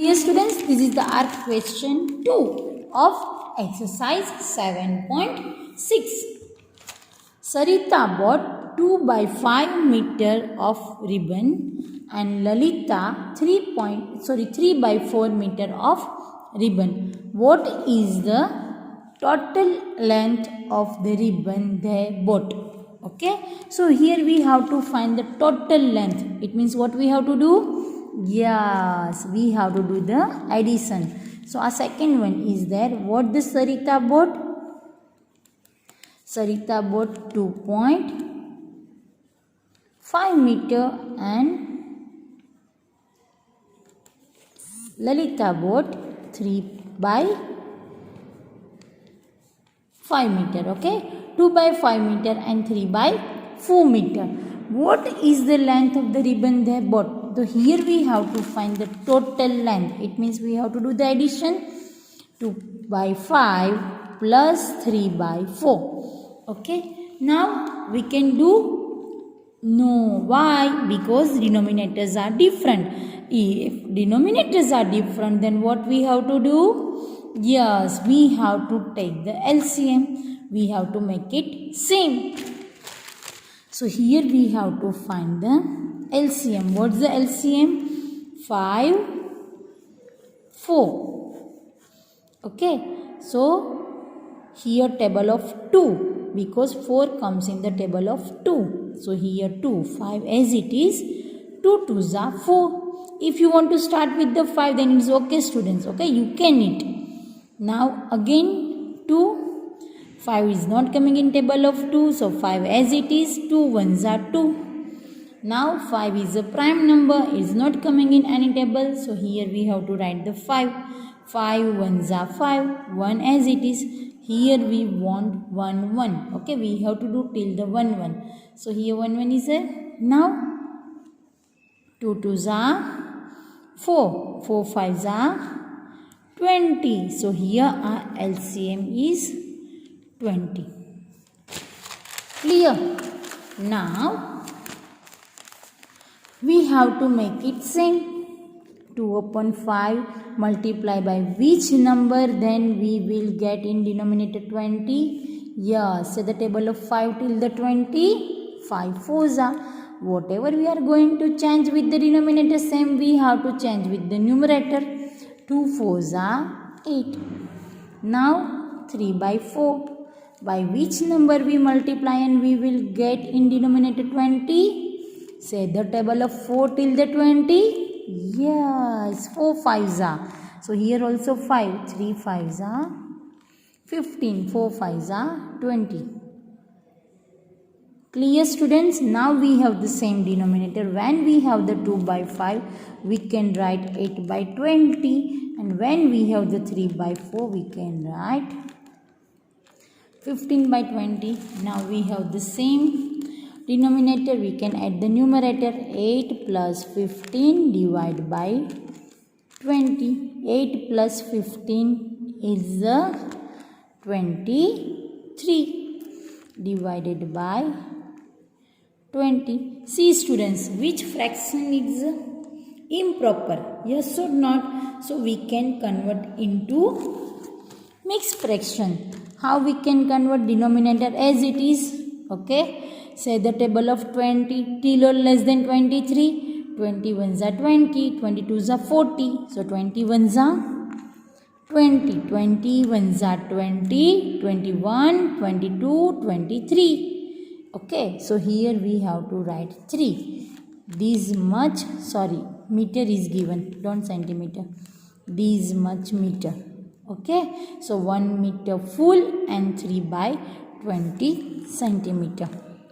Clear students, this is the our question 2 of exercise 7.6. Sarita bought 2 by 5 meter of ribbon and Lalita 3 by 4 meter of ribbon. What is the total length of the ribbon they bought? Okay, so here we have to find the total length. It means what we have to do? Yes, we have to do the addition. So our second one is there. What the Sarita bought? Sarita bought 2.5 meter and Lalita bought 3 by 5 meter. Okay, 2 by 5 meter and 3 by 4 meter. What is the length of the ribbon they bought? So here we have to find the total length. It means we have to do the addition. 2 by 5 plus 3 by 4. Okay. Now we can do no. Why? Because denominators are different. If denominators are different, then what we have to do? Yes, we have to take the LCM. We have to make it same. So here we have to find the LCM. What's the LCM? 5, 4. Okay. So here table of 2 because 4 comes in the table of 2. So here 2, 5 as it is. 2 2s are 4. If you want to start with the 5, then it's okay students. Okay, you can it. Now again 2. 5 is not coming in table of 2. So 5 as it is. 2 1s are 2. Now 5 is a prime number. It is not coming in any table. So here we have to write the 5. 5 1s are 5. 1 as it is. Here we want 1 1. Okay, we have to do till the 1 1. So here 1 1 is there. Now 2 2s are 4. 4 5s are 20. So here our LCM is 20. Clear? Now we have to make it same. 2 upon 5 multiply by which number, then we will get in denominator 20. Yes, say the table of 5 till the 20. 5 4s are. Whatever we are going to change with the denominator same, we have to change with the numerator. 2 4s are 8. Now 3 by 4. By which number we multiply and we will get in denominator 20? Say the table of 4 till the 20. Yes, 4 5s are. So here also 5. 3 5s are 15. 4 5s are 20. Clear students? Now we have the same denominator. When we have the 2 by 5, we can write 8 by 20. And when we have the 3 by 4, we can write 15 by 20. Now we have the same denominator. We can add the numerator. 8 plus 15 divided by 20. 8 plus 15 is 23 divided by 20. See students, which fraction is improper? Yes or not? So we can convert into mixed fraction. How we can convert denominator as it is? Okay. Say the table of 20 till or less than 23. 21s are 20. 22s are 40. So 21s are 20. 21s are 20. 21, 22, 23. Okay, so here we have to write 3. This much, meter is given, don't centimeter. This much meter. Okay, so 1 meter full and 3 by 20 centimeter.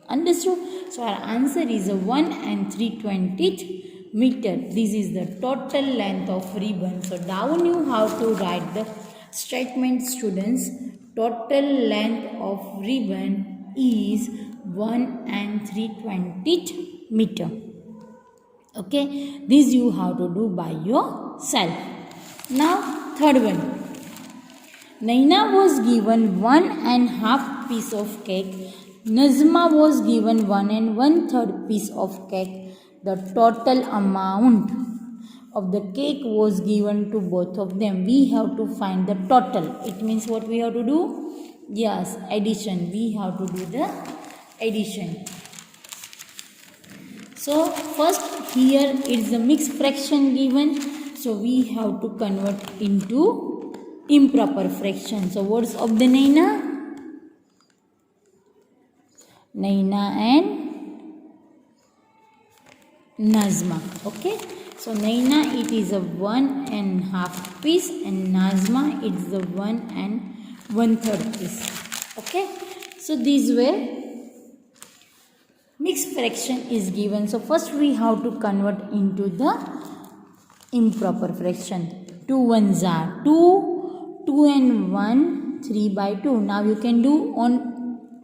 Understood? So our answer is 1 and 3/20 meter. This is the total length of ribbon. So down you have to write the statement students. Total length of ribbon is 1 and 3/20 meter. Okay, this you have to do by yourself. Now third one. Naina was given 1.5 piece of cake. Nazma was given 1 1/3 piece of cake. The total amount of the cake was given to both of them. We have to find the total. It means what we have to do? Yes, addition. We have to do the addition. So first here is the mixed fraction given. So we have to convert into improper fraction. So words of the Naina? Naina and Nazma. Okay. So Naina it is a 1.5 piece and Nazma it is a 1 1/3 piece. Okay. So this way mixed fraction is given. So first we have to convert into the improper fraction. 2 ones are 2, 2 and 1, 3/2. Now you can do on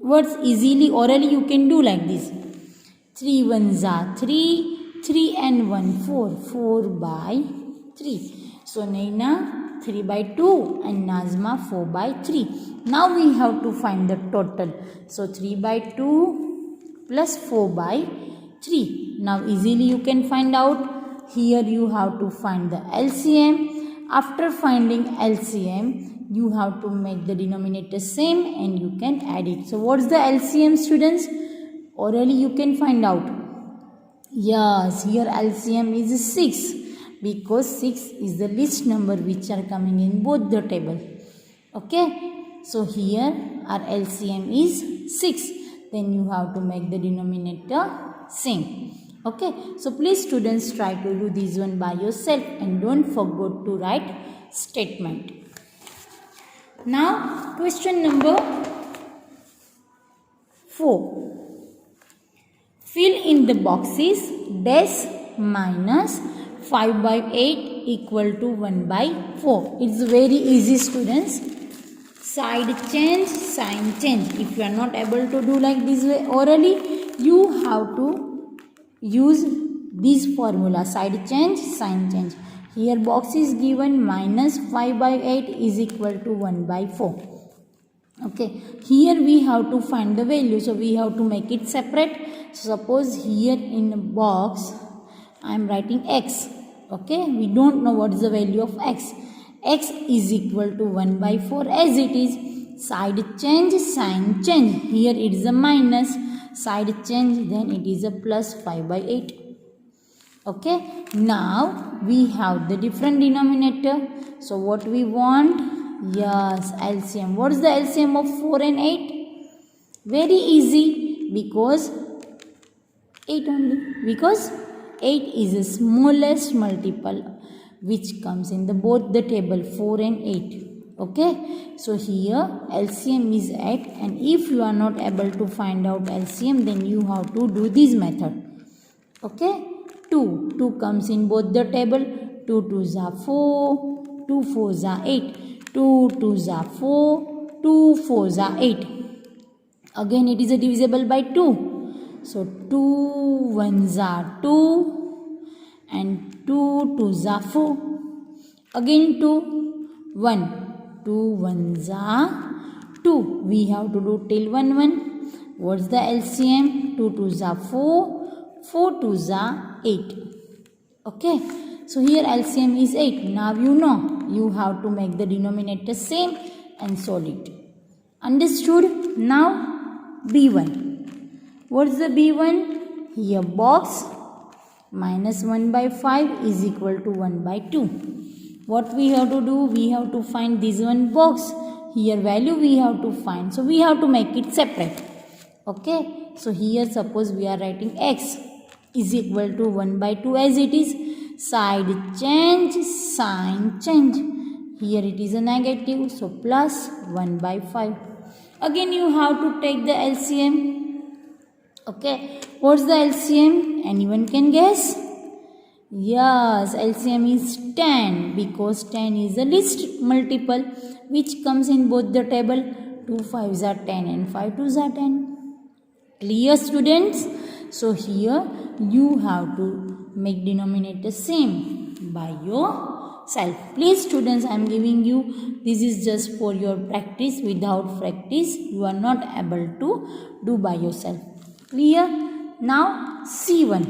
words easily, orally you can do like this. 3 ones are 3, 3 and 1, 4, 4/3. So Naina 3/2 and Nazma 4/3. Now we have to find the total. So 3/2 plus 4/3. Now easily you can find out. Here you have to find the LCM. After finding LCM, you have to make the denominator same and you can add it. So what's the LCM, students? Orally you can find out. Yes, here LCM is 6 because 6 is the least number which are coming in both the table. Okay. So here our LCM is 6. Then you have to make the denominator same. Okay. So please students try to do this one by yourself and don't forget to write statement. Now question number 4. Fill in the boxes dash minus 5/8 equal to 1/4. It's very easy, students. Side change, sign change. If you are not able to do like this way orally, you have to use this formula. Side change, sign change. Here box is given minus 5/8 is equal to 1/4. Okay. Here we have to find the value. So we have to make it separate. So suppose here in the box I am writing x. Okay. We don't know what is the value of x. X is equal to 1/4 as it is. Side change, sign change. Here it is a minus. Side change, then it is a plus 5/8. Okay. Now we have the different denominator. So what we want? Yes, LCM. What is the LCM of 4 and 8? Very easy because 8 only. Because 8 is the smallest multiple which comes in the both the table 4 and 8. Okay. So here LCM is 8 and if you are not able to find out LCM then you have to do this method. Okay. 2 comes in both the table. 2 2s are 4, 2 4s are 8. 2 2s are 4, 2 4s are 8. Again it is a divisible by 2. So 2 1s are 2 and 2 2s are 4. Again 2 1. 2 1s are 2. We have to do till 1 1. What's the LCM? 2 2s are 4. 4 2s are 8. Okay. So here LCM is 8. Now you know. You have to make the denominator same and solve it. Understood? Now B1. What is the B1? Here box minus 1/5 is equal to 1/2. What we have to do? We have to find this one box. Here value we have to find. So we have to make it separate. Okay. So here suppose we are writing x is equal to 1/2 as it is. Side change, sign change. Here it is a negative, so plus 1/5. Again you have to take the LCM. Okay, what's the LCM? Anyone can guess? Yes, LCM is 10 because 10 is the least multiple which comes in both the table. 2 5s are 10 and 5 2s are 10. Clear, students? So here you have to make denominator same by yourself. Please students, I am giving you, this is just for your practice. Without practice you are not able to do by yourself. Clear? Now C1.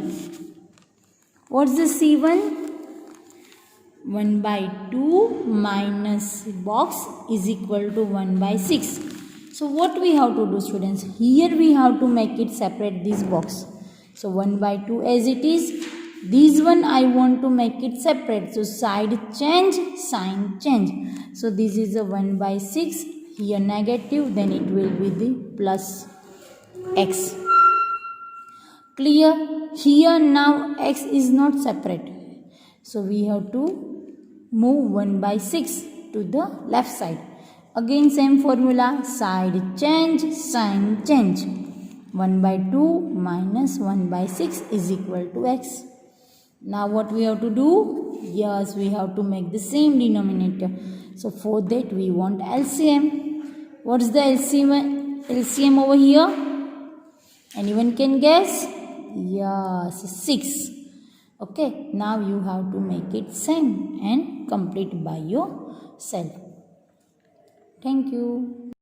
What's the C1? 1 by 2 minus box is equal to 1 by 6. So what we have to do, students? Here we have to make it separate this box. So 1 by 2 as it is. This one I want to make it separate. So side change, sign change. So this is a 1 by 6. Here negative, then it will be the plus x. Clear? Here now x is not separate. So we have to move 1 by 6 to the left side. Again same formula, side change, sign change. 1 by 2 minus 1 by 6 is equal to x. Now what we have to do? Yes, we have to make the same denominator. So for that we want LCM. What's the LCM over here? Anyone can guess? Yes, 6. Okay, now you have to make it same and complete by yourself. Thank you.